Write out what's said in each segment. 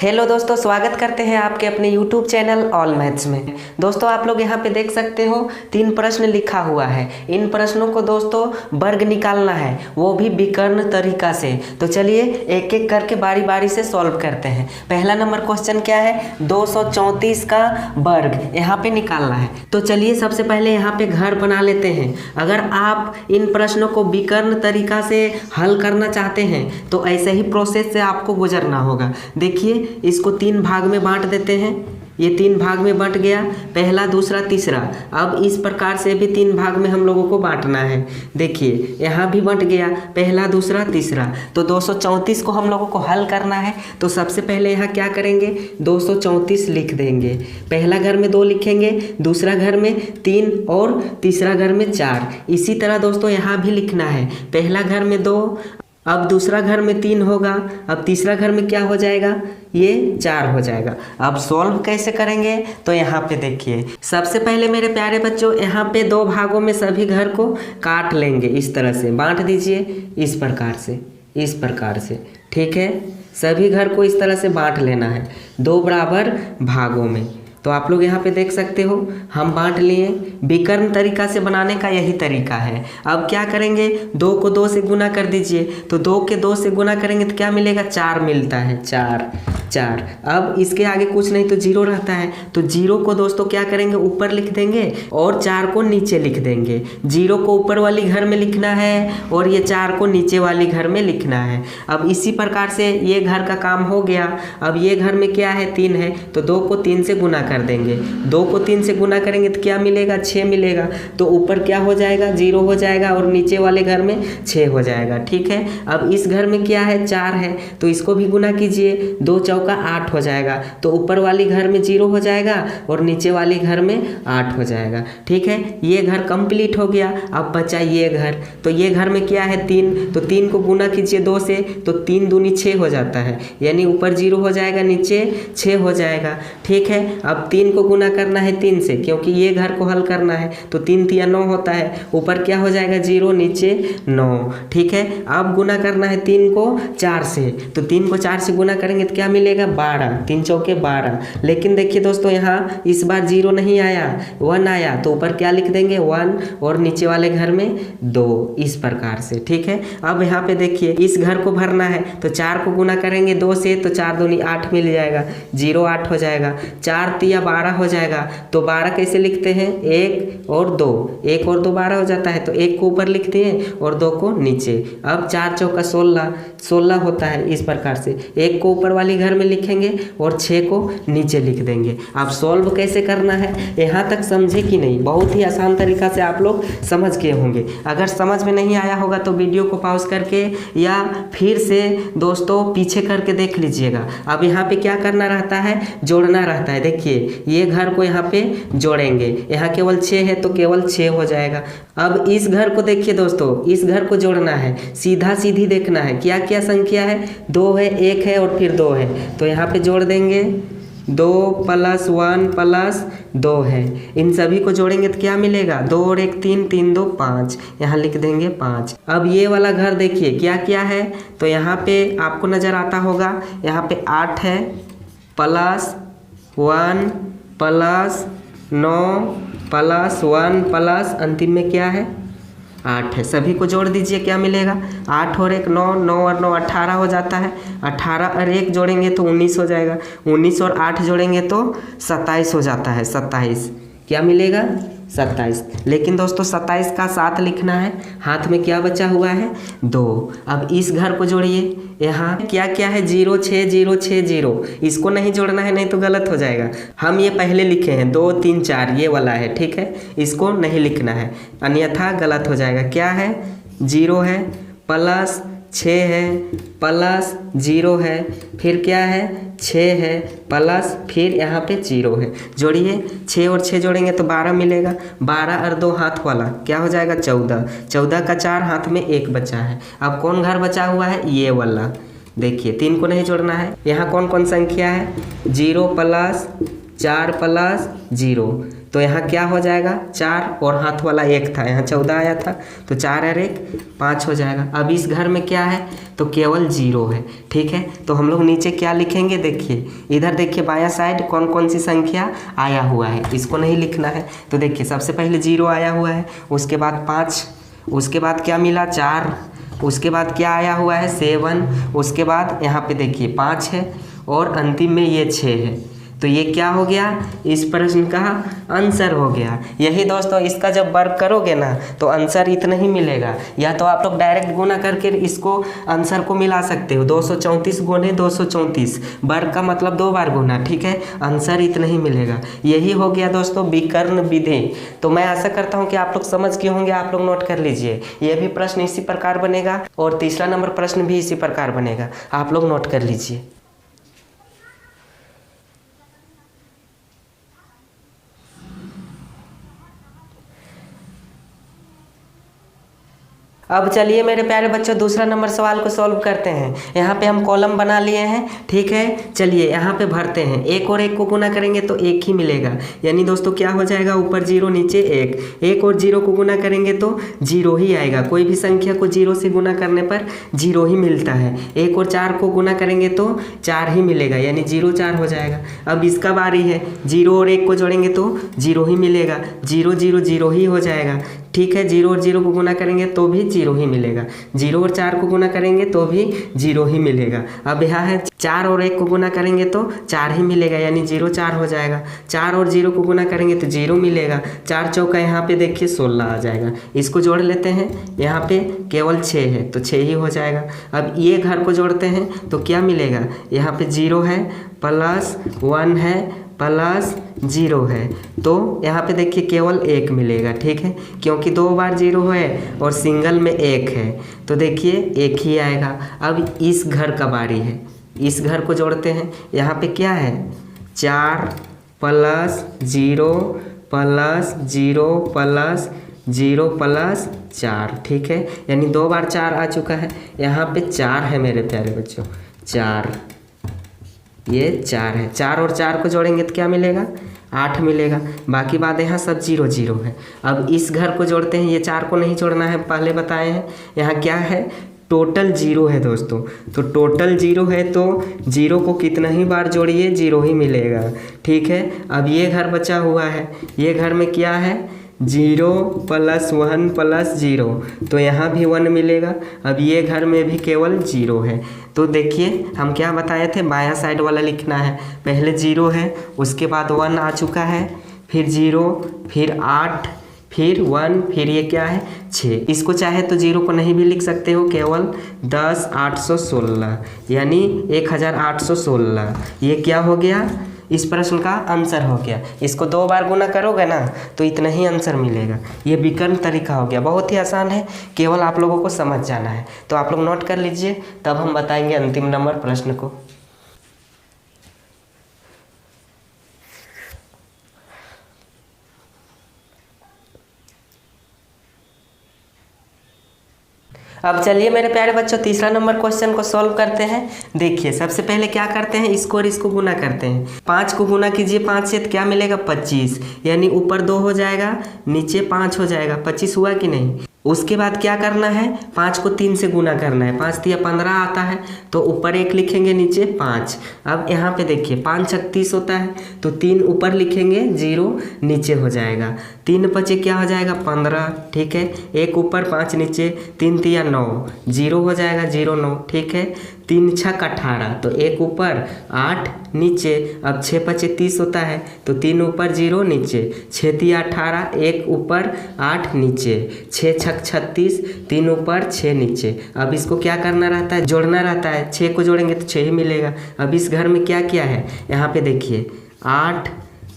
Hello दोस्तों, स्वागत करते हैं आपके अपने YouTube चैनल ऑल मैथ्स में। दोस्तों आप लोग यहाँ पे देख सकते हो 3 प्रश्न लिखा हुआ है। इन प्रश्नों को दोस्तों वर्ग निकालना है, वो भी विकर्ण तरीका से। तो चलिए एक एक करके बारी बारी से सॉल्व करते हैं। पहला नंबर क्वेश्चन क्या है, 234 का वर्ग यहाँ पे निकालना है। तो चलिए सबसे पहले यहाँ पे घर बना लेते हैं। अगर आप इन प्रश्नों को विकर्ण तरीका से हल करना चाहते हैं तो ऐसे ही प्रोसेस से आपको गुजरना होगा। देखिए इसको 3 भाग में बांट देते हैं। ये 3 भाग में बंट गया, पहला दूसरा तीसरा। अब इस प्रकार से भी 3 भाग में हम लोगों को बांटना है। देखिए यहाँ भी बंट गया, पहला दूसरा तीसरा। तो 234 को हम लोगों को हल करना है। तो सबसे पहले यहाँ क्या करेंगे, 234 लिख देंगे। पहला घर में 2 लिखेंगे, दूसरा घर में 3 और तीसरा घर में 4। इसी तरह दोस्तों यहाँ भी लिखना है। पहला घर में 2, अब दूसरा घर में 3 होगा, अब तीसरा घर में क्या हो जाएगा, ये 4 हो जाएगा। अब सॉल्व कैसे करेंगे, तो यहाँ पे देखिए सबसे पहले मेरे प्यारे बच्चों यहाँ पे 2 भागों में सभी घर को काट लेंगे। इस तरह से बांट दीजिए, इस प्रकार से ठीक है। सभी घर को इस तरह से बांट लेना है 2 बराबर भागों में। तो आप लोग यहाँ पे देख सकते हो हम बांट लिए। विकर्ण तरीका से बनाने का यही तरीका है। अब क्या करेंगे, 2 को 2 से गुना कर दीजिए। तो 2 के 2 से गुना करेंगे तो क्या मिलेगा, 4 मिलता है। 4। अब इसके आगे कुछ नहीं तो 0 रहता है। तो 0 को दोस्तों क्या करेंगे, ऊपर लिख देंगे और 4 को नीचे लिख देंगे। 0 को ऊपर वाली घर में लिखना है और ये 4 को नीचे वाली घर में लिखना है। अब इसी प्रकार से ये घर का काम हो गया। अब ये घर में क्या है, 3 है, तो 2 को 3 से गुना कर देंगे। 2 को 3 से गुना करेंगे तो क्या मिलेगा, 6 मिलेगा। तो ऊपर क्या हो जाएगा, 0 हो जाएगा और नीचे वाले घर में 6 हो जाएगा। ठीक है। अब इस घर में क्या है, 4 है, तो इसको भी गुना कीजिए। 2 चौका 8 हो जाएगा। तो ऊपर वाली घर में 0 हो जाएगा और नीचे वाली घर में 8 हो जाएगा। ठीक है, ये घर कंप्लीट हो गया। अब बचा ये घर। तो ये घर में क्या है, 3, तो 3 को गुना कीजिए 2 से, तो 3 दूनी 6 हो जाता है। यानी ऊपर 0 हो जाएगा, नीचे 6 हो जाएगा। ठीक है। अब 3 को गुना करना है 3 से, क्योंकि ये घर को हल करना है। तो 3 तिया 9 होता है। ऊपर क्या हो जाएगा, 0, नीचे 9। ठीक है। अब गुना करना है 3 को 4 से। तो 3 को 4 से गुना करेंगे तो क्या मिलेगा, 12। 3 चौके 12। लेकिन देखिए दोस्तों यहाँ इस बार 0 नहीं आया, 1 आया। तो ऊपर क्या लिख देंगे, 1 और नीचे वाले घर में 2। इस प्रकार से। ठीक है। अब यहाँ पे देखिए इस घर को भरना है। तो 4 को गुना करेंगे 2 से, तो 4 दूनी 8 मिल जाएगा। 0 8 हो जाएगा। 4 तिया 12 हो जाएगा। तो 12 कैसे लिखते हैं, 1 और 2, 1 और 2 12 हो जाता है। तो 1 को ऊपर लिखते हैं और 2 को नीचे। अब 4 चौका 16 होता है। इस प्रकार से 1 को ऊपर वाली घर में लिखेंगे और 6 को नीचे लिख देंगे। अब सॉल्व कैसे करना है, यहाँ तक समझे कि नहीं, बहुत ही आसान तरीका से आप लोग समझ गए होंगे। अगर समझ में नहीं आया होगा तो वीडियो को पॉज करके या फिर से दोस्तों पीछे करके देख लीजिएगा। अब यहाँ पे क्या करना रहता है, जोड़ना रहता है। देखिए ये घर को यहाँ पे जोड़ेंगे, यहाँ केवल 6 है तो केवल 6 हो जाएगा। अब इस घर को देखिए दोस्तों, इस घर को जोड़ना है, सीधा सीधी देखना है क्या क्या संख्या है, 2 है, 1 है और फिर 2 है। तो यहाँ पे जोड़ देंगे, 2 + 1 + 2 है। इन सभी को जोड़ेंगे तो क्या मिलेगा, 2 और 1 3, 3 2 5। यहाँ लिख देंगे 5। अब ये वाला घर देखिए क्या क्या है, तो यहाँ पे आपको नज़र आता होगा, यहाँ पे 8 है, +1 + 9 + 1 + अंतिम में क्या है, 8 है। सभी को जोड़ दीजिए, क्या मिलेगा, 8 और 1 9, 9 और 9 18 हो जाता है। 18 और 1 जोड़ेंगे तो 19 हो जाएगा। 19 और 8 जोड़ेंगे तो 27 हो जाता है। 27 क्या मिलेगा, 27। लेकिन दोस्तों 27 का 7 लिखना है, हाथ में क्या बचा हुआ है, 2। अब इस घर को जोड़िए, यहाँ क्या क्या है, 0 6 0 6 0। इसको नहीं जोड़ना है, नहीं तो गलत हो जाएगा। हम ये पहले लिखे हैं 2 3 4, ये वाला है। ठीक है, इसको नहीं लिखना है, अन्यथा गलत हो जाएगा। क्या है, 0 है, +6 है, +0 है, फिर क्या है, 6 है, प्लस फिर यहाँ पे 0 है। जोड़िए, 6 और 6 जोड़ेंगे तो 12 मिलेगा। 12 और 2 हाथ वाला क्या हो जाएगा, 14। 14 का 4, हाथ में 1 बचा है। अब कौन घर बचा हुआ है, ये वाला। देखिए 3 को नहीं जोड़ना है। यहाँ कौन कौन संख्या है, 0 + 4 + 0। तो यहाँ क्या हो जाएगा 4 और हाथ वाला 1 था, यहाँ 14 आया था तो 4 और 1 5 हो जाएगा। अब इस घर में क्या है तो केवल 0 है। ठीक है, तो हम लोग नीचे क्या लिखेंगे, देखिए इधर देखिए बायां साइड कौन कौन सी संख्या आया हुआ है, इसको नहीं लिखना है। तो देखिए सबसे पहले 0 आया हुआ है, उसके बाद 5, उसके बाद क्या मिला 4, उसके बाद क्या आया हुआ है 7, उसके बाद यहाँ पे देखिए 5 है और अंतिम में ये 6 है। तो ये क्या हो गया, इस प्रश्न का आंसर हो गया। यही दोस्तों इसका जब वर्क करोगे ना तो आंसर इतना ही मिलेगा, या तो आप लोग डायरेक्ट गुना करके इसको आंसर को मिला सकते हो। 234 गुने 234, वर्ग का मतलब 2 बार गुना। ठीक है, आंसर इतना ही मिलेगा। यही हो गया दोस्तों विकर्ण विधि। तो मैं आशा करता हूँ कि आप लोग समझ गए होंगे, आप लोग नोट कर लीजिए। ये भी प्रश्न इसी प्रकार बनेगा और तीसरा नंबर प्रश्न भी इसी प्रकार बनेगा, आप लोग नोट कर लीजिए। अब चलिए मेरे प्यारे बच्चों दूसरा नंबर सवाल को सॉल्व करते हैं। यहाँ पे हम कॉलम बना लिए हैं। ठीक है, चलिए यहाँ पे भरते हैं। 1 और 1 को गुना करेंगे तो 1 ही मिलेगा, यानी दोस्तों क्या हो जाएगा ऊपर 0 नीचे 1। 1 और 0 को गुना करेंगे तो 0 ही आएगा। कोई भी संख्या को 0 से गुना करने पर 0 ही मिलता है। 1 और 4 को गुना करेंगे तो 4 ही मिलेगा, यानी 0 4 हो जाएगा। अब इसका बारी है, 0 और 1 को जोड़ेंगे तो 0 ही मिलेगा, 0 0 0 ही हो जाएगा। ठीक है, 0 और 0 को गुना करेंगे तो भी 0 ही मिलेगा, 0 और 4 को गुना करेंगे तो भी 0 ही मिलेगा। अब यहाँ है 4 और 1 को गुना करेंगे तो 4 ही मिलेगा, यानी 0 4 हो जाएगा। 4 और 0 को गुना करेंगे तो 0 मिलेगा। 4 चौका यहाँ पे देखिए 16 आ जाएगा। इसको जोड़ लेते हैं, यहाँ पे केवल 6 है तो 6 ही हो जाएगा। अब ये घर को जोड़ते हैं तो क्या मिलेगा, यहाँ पे 0 है प्लस 1 है प्लस 0 है, तो यहाँ पे देखिए केवल 1 मिलेगा। ठीक है, क्योंकि 2 बार 0 है और सिंगल में 1 है तो देखिए 1 ही आएगा। अब इस घर का बारी है, इस घर को जोड़ते हैं। यहाँ पे क्या है 4 प्लस 0 प्लस 0 प्लस 0 प्लस 4। ठीक है, यानी 2 बार 4 आ चुका है। यहाँ पे 4 है मेरे प्यारे बच्चों, 4, ये 4 है। 4 और 4 को जोड़ेंगे तो क्या मिलेगा 8 मिलेगा। बाकी बात यहाँ सब 0 0 है। अब इस घर को जोड़ते हैं, ये 4 को नहीं जोड़ना है, पहले बताए हैं। यहाँ क्या है टोटल 0 है दोस्तों, तो टोटल 0 है तो 0 को कितना ही बार जोड़िए 0 ही मिलेगा। ठीक है, अब ये घर बचा हुआ है, ये घर में क्या है 0 प्लस 1 प्लस 0, तो यहाँ भी 1 मिलेगा। अब ये घर में भी केवल 0 है। तो देखिए हम क्या बताए थे, बायां साइड वाला लिखना है। पहले 0 है, उसके बाद 1 आ चुका है, फिर 0, फिर 8, फिर 1, फिर ये क्या है 6। इसको चाहे तो 0 को नहीं भी लिख सकते हो, केवल 10 816 यानी 1816। ये क्या हो गया, इस प्रश्न का आंसर हो गया। इसको 2 बार गुना करोगे ना तो इतना ही आंसर मिलेगा। ये विकर्ण तरीका हो गया, बहुत ही आसान है, केवल आप लोगों को समझ जाना है। तो आप लोग नोट कर लीजिए, तब हम बताएंगे अंतिम नंबर प्रश्न को। अब चलिए मेरे प्यारे बच्चों तीसरा नंबर क्वेश्चन को सॉल्व करते हैं। देखिए सबसे पहले क्या करते हैं, इसको और इसको गुना करते हैं। 5 को गुना कीजिए 5 से, तो क्या मिलेगा 25, यानी ऊपर 2 हो जाएगा नीचे 5 हो जाएगा। 25 हुआ कि नहीं। उसके बाद क्या करना है, 5 को 3 से गुना करना है। 5 तिया 15 आता है, तो ऊपर 1 लिखेंगे नीचे 5। अब यहाँ पे देखिए 5 36 होता है, तो 3 ऊपर लिखेंगे 0 नीचे हो जाएगा। 3 बचे क्या हो जाएगा 15। ठीक है, 1 ऊपर 5 नीचे, 3 तिया 9, 0 हो जाएगा 0 9। ठीक है, 3 छक 18, तो 1 ऊपर 8 नीचे। अब 6 बचे 30 होता है, तो 3 ऊपर 0 नीचे, 6 तिया 18, 1 ऊपर 8 नीचे, 6 छक 36, 3 ऊपर 6 नीचे। अब इसको क्या करना रहता है, जोड़ना रहता है। 6 को जोड़ेंगे तो 6 ही मिलेगा। अब इस घर में क्या किया है, यहाँ पे देखिए 8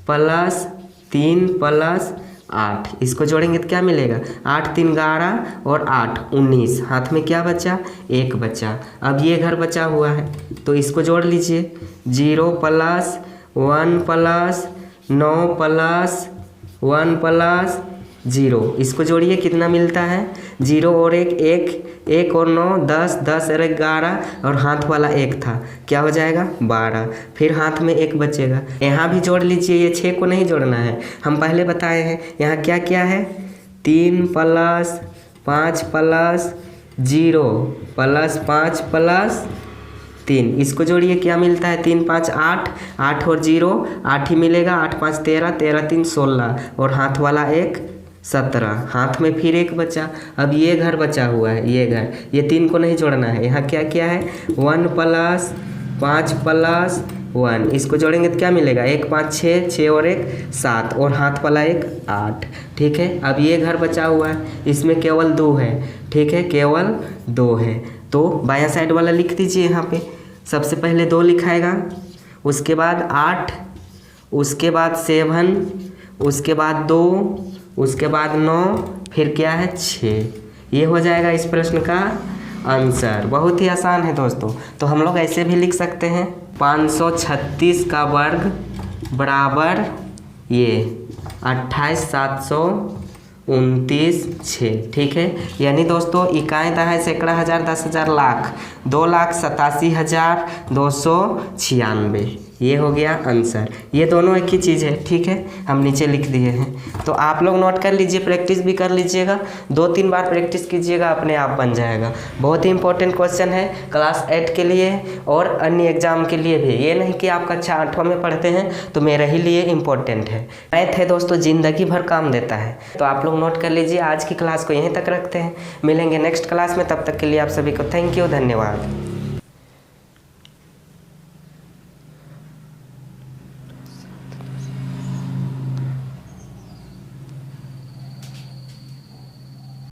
प्लस 3 प्लस 8, इसको जोड़ेंगे तो क्या मिलेगा 8 3 11 और 8 19। हाथ में क्या बचा 1 बचा। अब ये घर बचा हुआ है, तो इसको जोड़ लीजिए। 0 plus 1 plus 9 plus 1 plus zero, इसको जोड़िए कितना मिलता है, जीरो और एक, एक और 9 10, 10 और 11 और हाथ वाला एक था, क्या हो जाएगा 12। फिर हाथ में एक बचेगा, यहाँ भी जोड़ लीजिए, ये 6 को नहीं जोड़ना है, हम पहले बताए हैं। यहाँ क्या क्या है, 3 + 5 + 0 + 5 + 3, इसको जोड़िए क्या मिलता है, 3 5 8, 8 और 0 8 ही मिलेगा, 8 5 13, 13 3 16 और हाथ वाला एक 17, हाथ में फिर एक बचा। अब ये घर बचा हुआ है, ये घर, ये 3 को नहीं जोड़ना है। यहाँ क्या क्या है, 1 + 5 + 1, इसको जोड़ेंगे तो क्या मिलेगा, 1 5 6, 6 और 1 7 और हाथ वाला एक 8। ठीक है, अब ये घर बचा हुआ है, इसमें केवल 2 है। ठीक है, केवल 2 है, तो बायां साइड वाला लिख दीजिए। यहाँ पे सबसे पहले 2 लिखाएगा, उसके बाद 8, उसके बाद 7, उसके बाद 2, उसके बाद 9, फिर क्या है 6। ये हो जाएगा इस प्रश्न का आंसर। बहुत ही आसान है दोस्तों। तो हम लोग ऐसे भी लिख सकते हैं, 536 का वर्ग बराबर ये 28 729 6। ठीक है, यानी दोस्तों इकाई दहाई सैकड़ा हज़ार 10,000 लाख 2,87,296, ये हो गया आंसर। ये दोनों एक ही चीज़ है। ठीक है, हम नीचे लिख दिए हैं, तो आप लोग नोट कर लीजिए, प्रैक्टिस भी कर लीजिएगा, 2-3 बार प्रैक्टिस कीजिएगा, अपने आप बन जाएगा। बहुत ही इंपॉर्टेंट क्वेश्चन है क्लास 8 के लिए और अन्य एग्जाम के लिए भी। ये नहीं कि आप कक्षा 8वां में पढ़ते हैं तो मेरे ही लिए इम्पोर्टेंट है। मैथ है दोस्तों, ज़िंदगी भर काम देता है। तो आप लोग नोट कर लीजिए। आज की क्लास को यहीं तक रखते हैं, मिलेंगे नेक्स्ट क्लास में, तब तक के लिए आप सभी को थैंक यू, धन्यवाद।